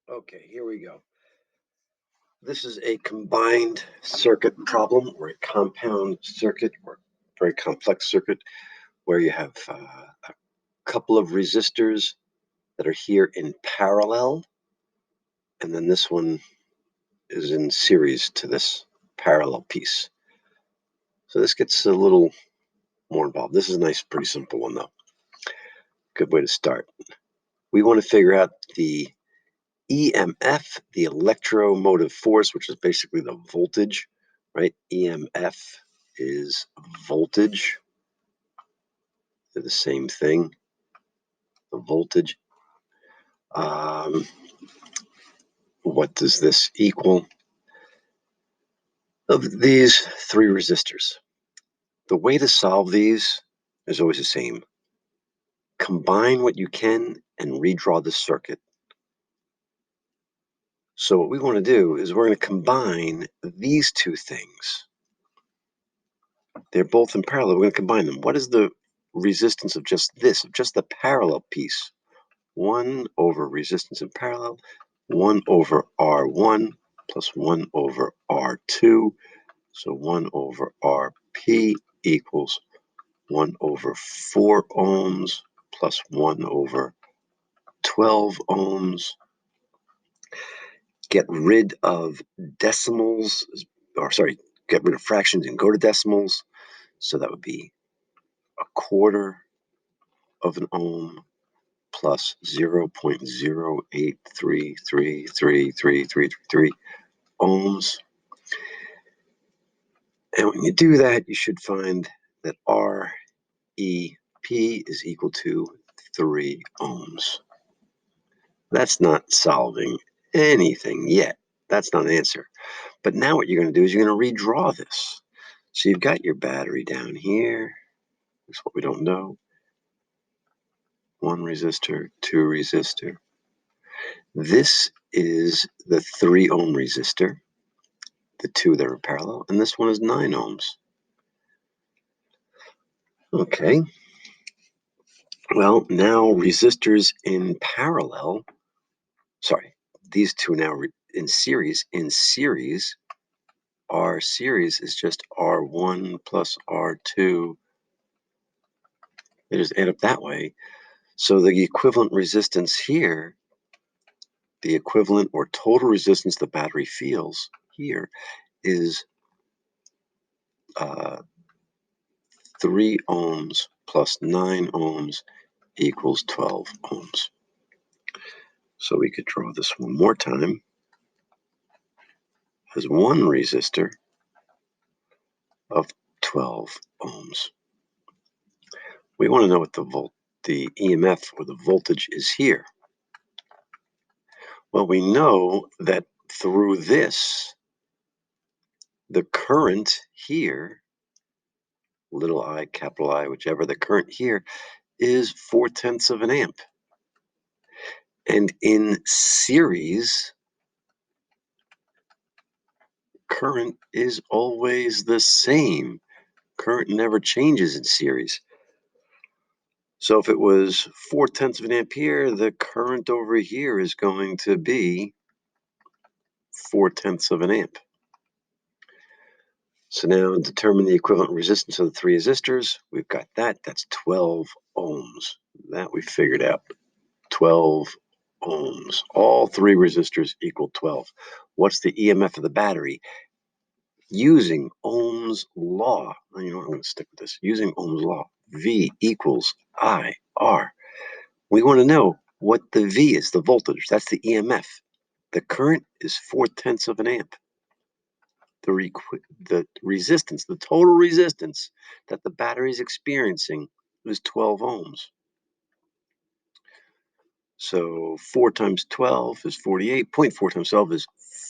Okay, here we go. This is a combined circuit problem or a compound circuit or very complex circuit where you have a couple of resistors that are here in parallel, and then this one is in series to this parallel piece. So this gets a little more involved. This is a nice, pretty simple one though. Good way to start. We want to figure out the EMF, the electromotive force, which is basically the voltage, right? EMF is voltage. They're the same thing, the voltage. What does this equal? Of these three resistors. The way to solve these is always the same. Combine what you can and redraw the circuit. So what we want to do is we're going to combine these two things. They're both in parallel. We're going to combine them. What is the resistance of just this, of just the parallel piece? 1 over resistance in parallel, 1 over R1 plus 1 over R2. So 1 over Rp equals 1 over 4 ohms plus 1 over 12 ohms. Get rid of decimals, or sorry, get rid of fractions and go to decimals. So that would be a quarter of an ohm plus 0.083333333 ohms. And when you do that, you should find that Rep is equal to 3 ohms. That's not solving anything yet. That's not an answer. But now what you're going to do is you're going to redraw this. So you've got your battery down here. That's what we don't know. 1 resistor, 2 resistor. This is the 3 ohm resistor, the two that are parallel, and this one is 9 ohms. Okay. Well, now resistors in parallel, sorry, these two now in series. In series, R series is just R1 plus R2. They just add up that way. So the equivalent resistance here, the equivalent or total resistance the battery feels here is 3 ohms plus 9 ohms equals 12 ohms. So we could draw this one more time as one resistor of 12 ohms. We want to know what the EMF or the voltage is here. Well, we know that through this, the current here, little I, capital I, whichever, the current here is 4/10 of an amp. And in series, current is always the same. Current never changes in series. So if it was 4/10 of an amp here, the current over here is going to be 4/10 of an amp. So now determine the equivalent resistance of the three resistors. We've got that. That's 12 ohms. That we figured out. 12 ohms. All three resistors equal 12. What's the EMF of the battery? Using Ohm's law, you know what, I'm going to stick with this. Using Ohm's law, V equals IR. We want to know what the V is, the voltage. That's the EMF. The current is 4/10 of an amp. The resistance, the total resistance that the battery is experiencing is 12 ohms. So 4 times 12 is 48. 0.4 times 12 is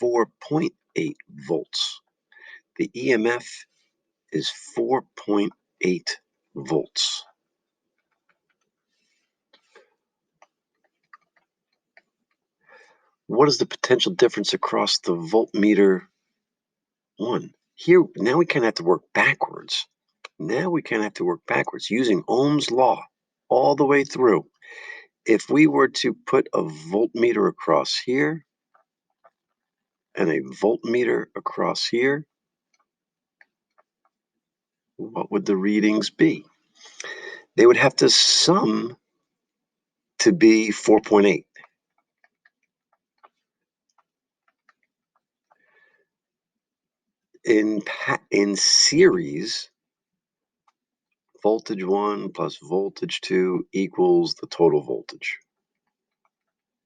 4.8 volts. The EMF is 4.8 volts. What is the potential difference across the voltmeter 1? Here, now we kind of have to work backwards. Now we kind of have to work backwards using Ohm's law all the way through. if we were to put a voltmeter across here and a voltmeter across here, what would the readings be? They would have to sum to be 4.8. In series, voltage 1 plus voltage 2 equals the total voltage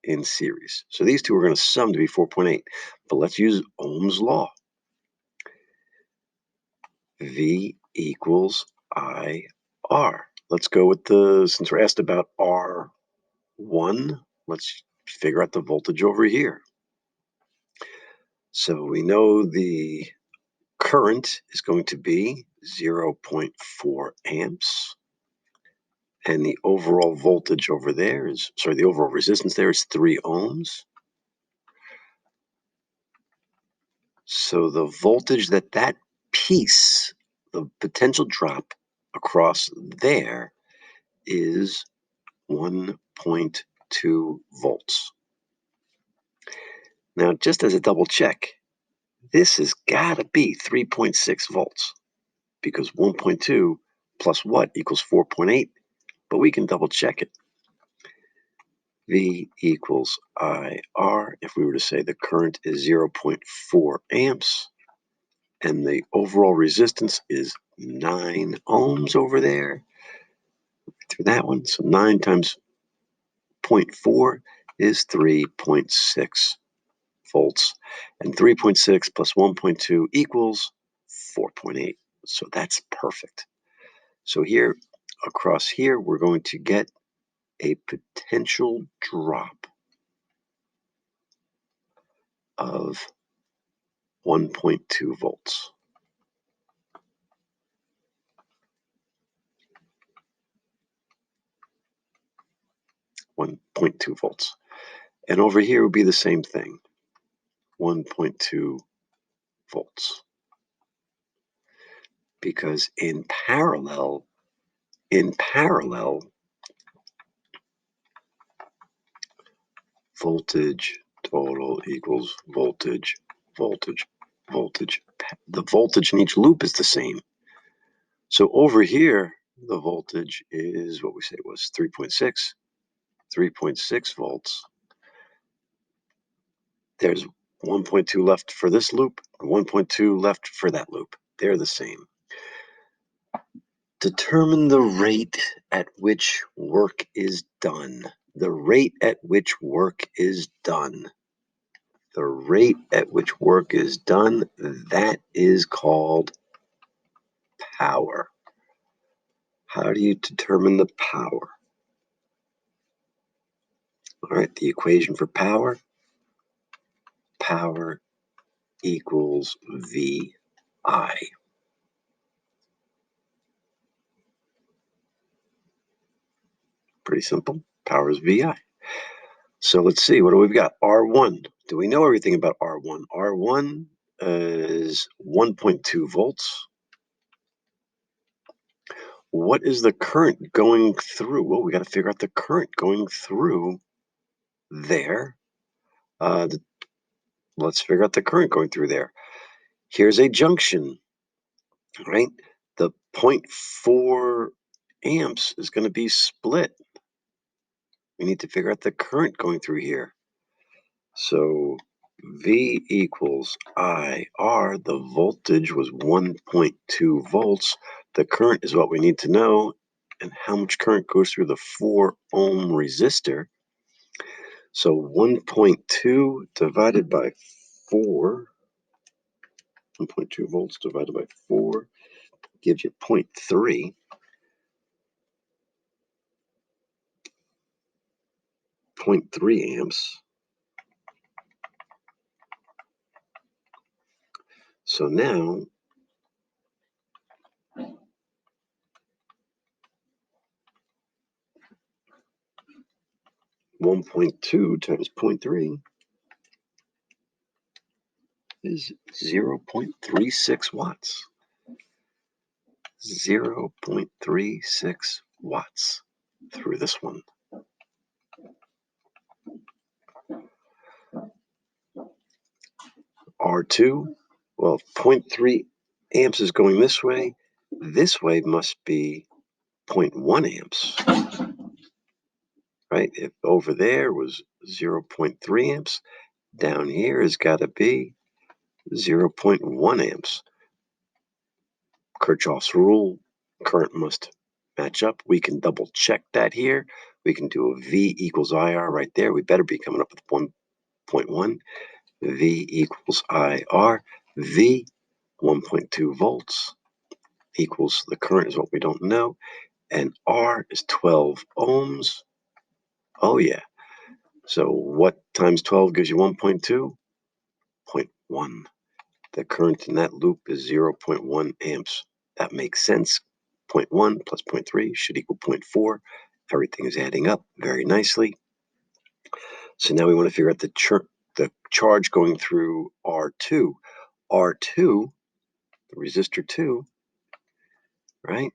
in series. So these two are going to sum to be 4.8. But let's use Ohm's law. V equals IR. Let's go with since we're asked about R1, let's figure out the voltage over here. So we know the current is going to be 0.4 amps. And the overall voltage over there the overall resistance there is 3 ohms. So the voltage that piece, the potential drop across there is 1.2 volts. Now, just as a double check, this has got to be 3.6 volts because 1.2 plus what equals 4.8, but we can double check it. V equals IR. If we were to say the current is 0.4 amps and the overall resistance is 9 ohms over there, through that one, so 9 times 0.4 is 3.6 volts, and 3.6 plus 1.2 equals 4.8. So that's perfect. So here, across here, we're going to get a potential drop of 1.2 volts. 1.2 volts. And over here would be the same thing, 1.2 volts. Because in parallel, voltage total equals voltage. The voltage in each loop is the same. So over here, the voltage is what we say was 3.6 volts. There's 1.2 left for this loop, 1.2 left for that loop. They're the same. Determine the rate at which work is done. The rate at which work is done. The rate at which work is done, that is called power. How do you determine the power? All right, the equation for power equals VI. Pretty simple. Power is VI. So let's see, what do we got? R1. Do we know everything about R1? R1 is 1.2 volts. What is the current going through? Well, we got to figure out the current going through there. Let's figure out the current going through there. Here's a junction, right? The 0.4 amps is going to be split. We need to figure out the current going through here. So V equals IR. The voltage was 1.2 volts. The current is what we need to know. And how much current goes through the 4 ohm resistor. So 1.2 divided by 4, 1.2 volts divided by 4 gives you 0.3. 0.3 amps. So now, one point two times 0.3 is 0.36 watts. 0.36 watts through this one. R2. Well, 0.3 amps is going this way. This way must be 0.1 amps, right? If over there was 0.3 amps, down here has got to be 0.1 amps. Kirchhoff's rule, current must match up. We can double check that here. We can do a V equals IR right there. We better be coming up with 1.1. V equals IR. V, 1.2 volts, equals the current is what we don't know. And R is 12 ohms. Oh, yeah. So what times 12 gives you 1.2? 0.1. The current in that loop is 0.1 amps. That makes sense. 0.1 plus 0.3 should equal 0.4. Everything is adding up very nicely. So now we want to figure out the charge going through R2. R2, the resistor 2, right?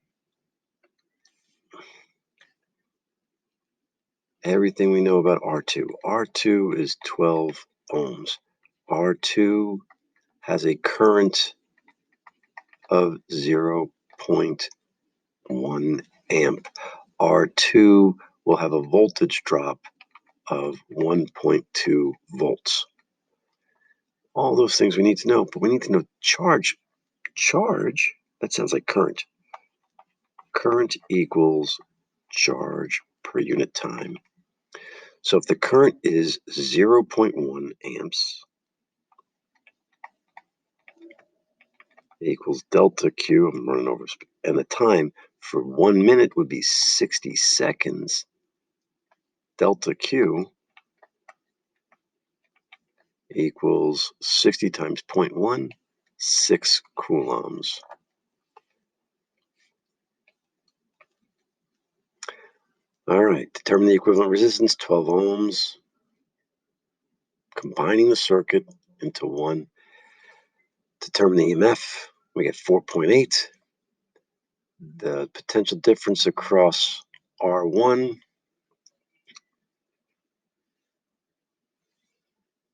Everything we know about R2. R2 is 12 ohms. R2 has a current of 0.1 amp. R2 will have a voltage drop of 1.2 volts. All those things we need to know, but we need to know charge. Charge, that sounds like current. Current equals charge per unit time. So if the current is 0.1 amps equals delta Q, I'm running over, and the time for 1 minute would be 60 seconds. Delta Q equals 60 times 0.1, 6 coulombs. All right, determine the equivalent resistance, 12 ohms. Combining the circuit into one. Determine the EMF, we get 4.8. The potential difference across R1,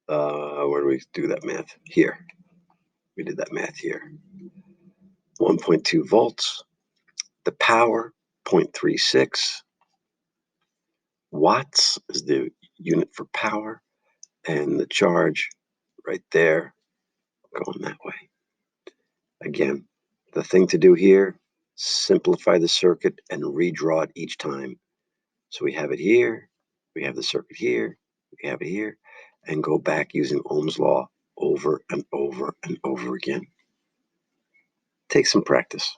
where do we do that math? Here. We did that math here. 1.2 volts. The power, 0.36. Watts is the unit for power. And the charge right there, going that way. Again, the thing to do here, simplify the circuit and redraw it each time. So we have it here, we have the circuit here, we have it here, and go back using Ohm's law over and over and over again. Take some practice.